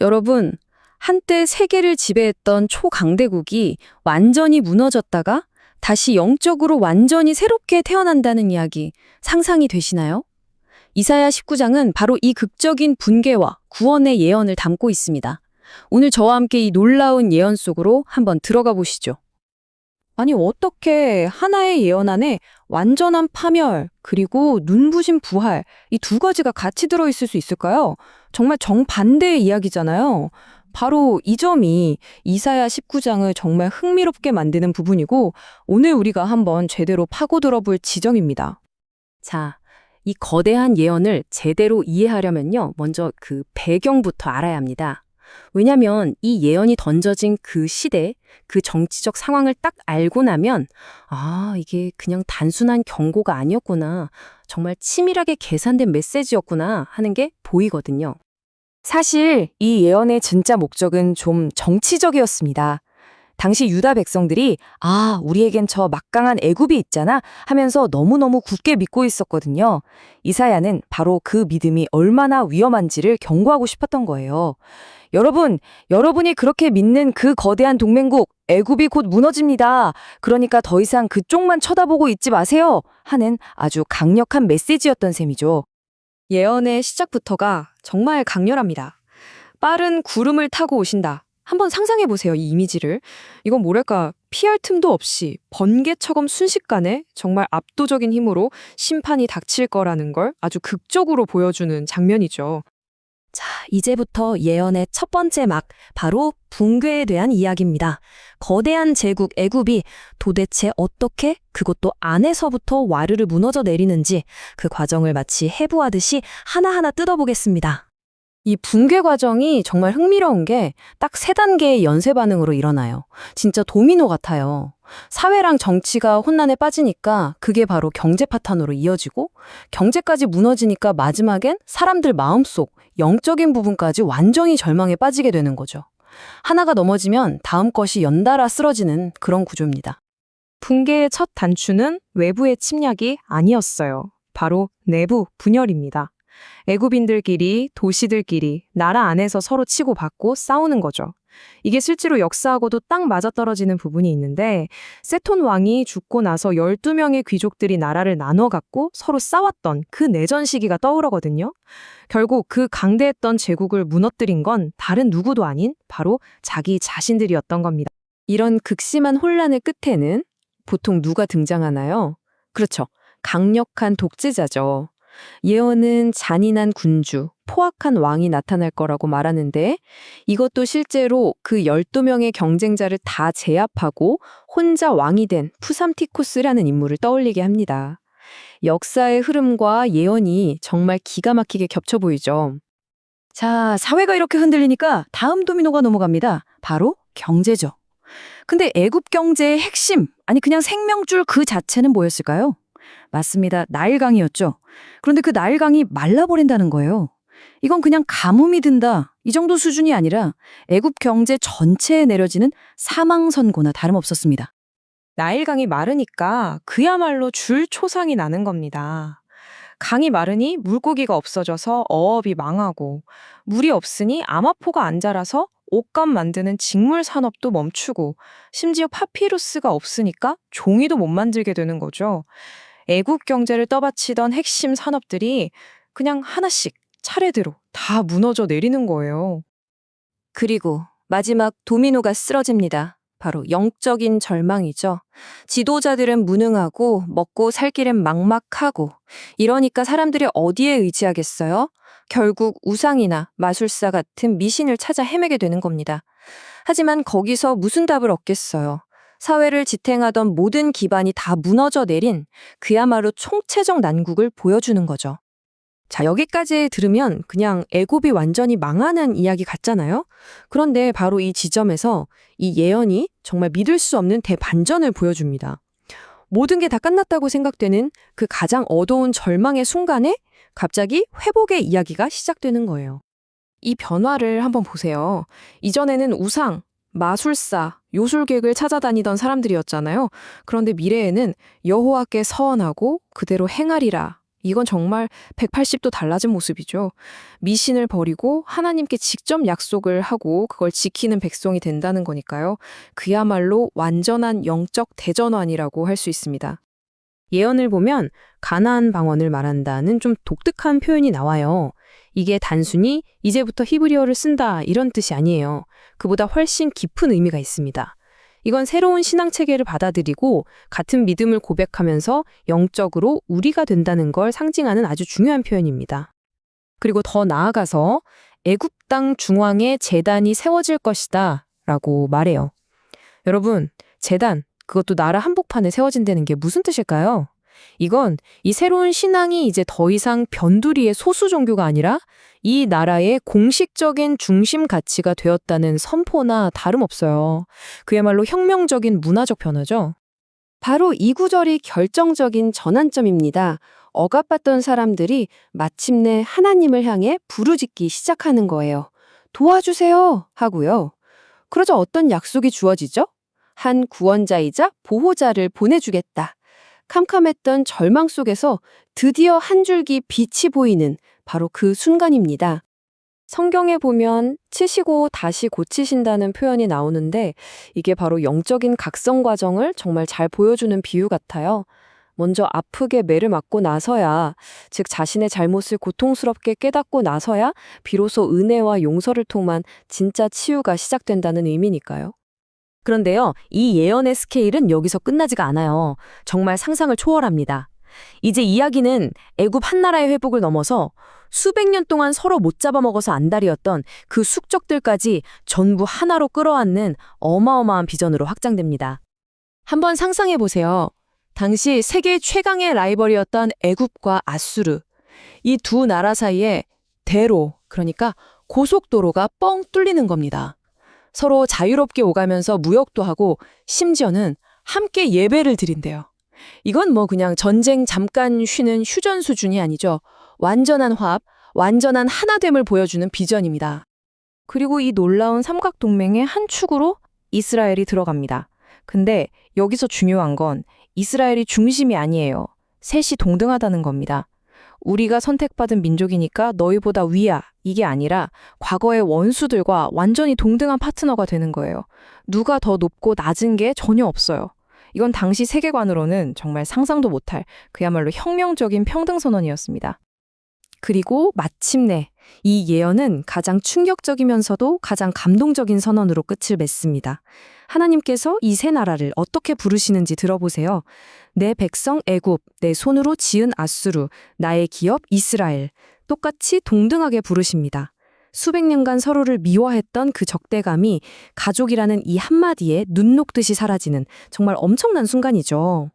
여러분, 한때 세계를 지배했던 초강대국이 완전히 무너졌다가 다시 영적으로 완전히 새롭게 태어난다는 이야기 상상이 되시나요? 이사야 19장은 바로 이 극적인 분개와 구원의 예언을 담고 있습니다. 오늘 저와 함께 이 놀라운 예언 속으로 한번 들어가 보시죠. 아니, 어떻게 하나의 예언 안에 완전한 파멸, 그리고 눈부신 부활, 이 두 가지가 같이 들어있을 수 있을까요? 정말 정반대의 이야기잖아요. 바로 이 점이 이사야 19장을 정말 흥미롭게 만드는 부분이고, 오늘 우리가 한번 제대로 파고들어 볼 지점입니다. 자, 이 거대한 예언을 제대로 이해하려면요, 먼저 그 배경부터 알아야 합니다. 왜냐면 이 예언이 던져진 그 시대, 그 정치적 상황을 딱 알고 나면 이게 그냥 단순한 경고가 아니었구나, 정말 치밀하게 계산된 메시지였구나 하는 게 보이거든요. 사실 이 예언의 진짜 목적은 좀 정치적이었습니다. 당시 유다 백성들이 우리에겐 저 막강한 애굽이 있잖아 하면서 너무너무 굳게 믿고 있었거든요. 이사야는 바로 그 믿음이 얼마나 위험한지를 경고하고 싶었던 거예요. 여러분이 그렇게 믿는 그 거대한 동맹국 애굽이 곧 무너집니다. 그러니까 더 이상 그쪽만 쳐다보고 있지 마세요 하는 아주 강력한 메시지였던 셈이죠. 예언의 시작부터가 정말 강렬합니다. 빠른 구름을 타고 오신다. 한번 상상해 보세요, 이 이미지를. 이건 뭐랄까, 피할 틈도 없이 번개처럼 순식간에 정말 압도적인 힘으로 심판이 닥칠 거라는 걸 아주 극적으로 보여주는 장면이죠. 자, 이제부터 예언의 첫 번째 막, 바로 붕괴에 대한 이야기입니다. 거대한 제국 애굽이 도대체 어떻게, 그것도 안에서부터 와르르 무너져 내리는지 그 과정을 마치 해부하듯이 하나하나 뜯어보겠습니다. 이 붕괴 과정이 정말 흥미로운 게 딱 세 단계의 연쇄 반응으로 일어나요. 진짜 도미노 같아요. 사회랑 정치가 혼란에 빠지니까 그게 바로 경제 파탄으로 이어지고, 경제까지 무너지니까 마지막엔 사람들 마음속 영적인 부분까지 완전히 절망에 빠지게 되는 거죠. 하나가 넘어지면 다음 것이 연달아 쓰러지는 그런 구조입니다. 붕괴의 첫 단추는 외부의 침략이 아니었어요. 바로 내부 분열입니다. 애굽인들끼리, 도시들끼리, 나라 안에서 서로 치고받고 싸우는 거죠. 이게 실제로 역사하고도 딱 맞아떨어지는 부분이 있는데, 세톤 왕이 죽고 나서 12명의 귀족들이 나라를 나눠 갖고 서로 싸웠던 그 내전 시기가 떠오르거든요. 결국 그 강대했던 제국을 무너뜨린 건 다른 누구도 아닌 바로 자기 자신들이었던 겁니다. 이런 극심한 혼란의 끝에는 보통 누가 등장하나요? 그렇죠. 강력한 독재자죠. 예언은 잔인한 군주, 포악한 왕이 나타날 거라고 말하는데, 이것도 실제로 그 12명의 경쟁자를 다 제압하고 혼자 왕이 된 푸삼티코스라는 인물을 떠올리게 합니다. 역사의 흐름과 예언이 정말 기가 막히게 겹쳐 보이죠. 자, 사회가 이렇게 흔들리니까 다음 도미노가 넘어갑니다. 바로 경제죠. 근데 애굽 경제의 핵심, 아니 그냥 생명줄 그 자체는 뭐였을까요? 맞습니다. 나일강이었죠. 그런데 그 나일강이 말라버린다는 거예요. 이건 그냥 가뭄이 든다, 이 정도 수준이 아니라 애굽 경제 전체에 내려지는 사망선고나 다름없었습니다. 나일강이 마르니까 그야말로 줄초상이 나는 겁니다. 강이 마르니 물고기가 없어져서 어업이 망하고, 물이 없으니 아마포가 안 자라서 옷감 만드는 직물 산업도 멈추고, 심지어 파피루스가 없으니까 종이도 못 만들게 되는 거죠. 애국 경제를 떠받치던 핵심 산업들이 그냥 하나씩 차례대로 다 무너져 내리는 거예요. 그리고 마지막 도미노가 쓰러집니다. 바로 영적인 절망이죠. 지도자들은 무능하고 먹고 살 길은 막막하고, 이러니까 사람들이 어디에 의지하겠어요? 결국 우상이나 마술사 같은 미신을 찾아 헤매게 되는 겁니다. 하지만 거기서 무슨 답을 얻겠어요? 사회를 지탱하던 모든 기반이 다 무너져 내린 그야말로 총체적 난국을 보여주는 거죠. 자, 여기까지 들으면 그냥 애굽이 완전히 망하는 이야기 같잖아요? 그런데 바로 이 지점에서 이 예언이 정말 믿을 수 없는 대반전을 보여줍니다. 모든 게 다 끝났다고 생각되는 그 가장 어두운 절망의 순간에 갑자기 회복의 이야기가 시작되는 거예요. 이 변화를 한번 보세요. 이전에는 우상, 마술사, 요술객을 찾아다니던 사람들이었잖아요. 그런데 미래에는 여호와께 서원하고 그대로 행하리라, 이건 정말 180도 달라진 모습이죠. 미신을 버리고 하나님께 직접 약속을 하고 그걸 지키는 백성이 된다는 거니까요. 그야말로 완전한 영적 대전환이라고 할 수 있습니다. 예언을 보면 가나안 방언을 말한다는 좀 독특한 표현이 나와요. 이게 단순히 이제부터 히브리어를 쓴다 이런 뜻이 아니에요. 그보다 훨씬 깊은 의미가 있습니다. 이건 새로운 신앙 체계를 받아들이고 같은 믿음을 고백하면서 영적으로 우리가 된다는 걸 상징하는 아주 중요한 표현입니다. 그리고 더 나아가서 애굽 땅 중앙에 제단이 세워질 것이다 라고 말해요. 여러분, 제단, 그것도 나라 한복판에 세워진다는 게 무슨 뜻일까요? 이건 이 새로운 신앙이 이제 더 이상 변두리의 소수 종교가 아니라 이 나라의 공식적인 중심 가치가 되었다는 선포나 다름없어요. 그야말로 혁명적인 문화적 변화죠. 바로 이 구절이 결정적인 전환점입니다. 억압받던 사람들이 마침내 하나님을 향해 부르짖기 시작하는 거예요. 도와주세요! 하고요. 그러자 어떤 약속이 주어지죠? 한 구원자이자 보호자를 보내주겠다. 캄캄했던 절망 속에서 드디어 한 줄기 빛이 보이는 바로 그 순간입니다. 성경에 보면 치시고 다시 고치신다는 표현이 나오는데 이게 바로 영적인 각성 과정을 정말 잘 보여주는 비유 같아요. 먼저 아프게 매를 맞고 나서야, 즉 자신의 잘못을 고통스럽게 깨닫고 나서야 비로소 은혜와 용서를 통한 진짜 치유가 시작된다는 의미니까요. 그런데요, 이 예언의 스케일은 여기서 끝나지가 않아요. 정말 상상을 초월합니다. 이제 이야기는 애굽 한나라의 회복을 넘어서 수백 년 동안 서로 못 잡아먹어서 안달이었던 그 숙적들까지 전부 하나로 끌어안는 어마어마한 비전으로 확장됩니다. 한번 상상해 보세요. 당시 세계 최강의 라이벌이었던 애굽과 아수르, 이 두 나라 사이에 대로, 그러니까 고속도로가 뻥 뚫리는 겁니다. 서로 자유롭게 오가면서 무역도 하고 심지어는 함께 예배를 드린대요. 이건 뭐 그냥 전쟁 잠깐 쉬는 휴전 수준이 아니죠. 완전한 화합, 완전한 하나됨을 보여주는 비전입니다. 그리고 이 놀라운 삼각동맹의 한 축으로 이스라엘이 들어갑니다. 근데 여기서 중요한 건 이스라엘이 중심이 아니에요. 셋이 동등하다는 겁니다. 우리가 선택받은 민족이니까 너희보다 위야. 이게 아니라 과거의 원수들과 완전히 동등한 파트너가 되는 거예요. 누가 더 높고 낮은 게 전혀 없어요. 이건 당시 세계관으로는 정말 상상도 못할 그야말로 혁명적인 평등선언이었습니다. 그리고 마침내 이 예언은 가장 충격적이면서도 가장 감동적인 선언으로 끝을 맺습니다. 하나님께서 이 세 나라를 어떻게 부르시는지 들어보세요. 내 백성 애굽, 내 손으로 지은 아수르, 나의 기업 이스라엘. 똑같이 동등하게 부르십니다. 수백 년간 서로를 미워했던 그 적대감이 가족이라는 이 한마디에 눈 녹듯이 사라지는 정말 엄청난 순간이죠.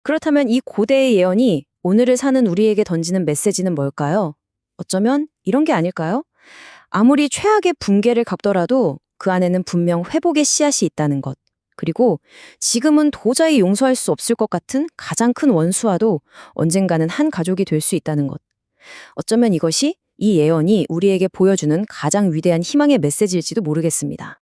그렇다면 이 고대의 예언이 오늘을 사는 우리에게 던지는 메시지는 뭘까요? 어쩌면 이런 게 아닐까요? 아무리 최악의 붕괴를 겪더라도 그 안에는 분명 회복의 씨앗이 있다는 것. 그리고 지금은 도저히 용서할 수 없을 것 같은 가장 큰 원수와도 언젠가는 한 가족이 될 수 있다는 것. 어쩌면 이것이 이 예언이 우리에게 보여주는 가장 위대한 희망의 메시지일지도 모르겠습니다.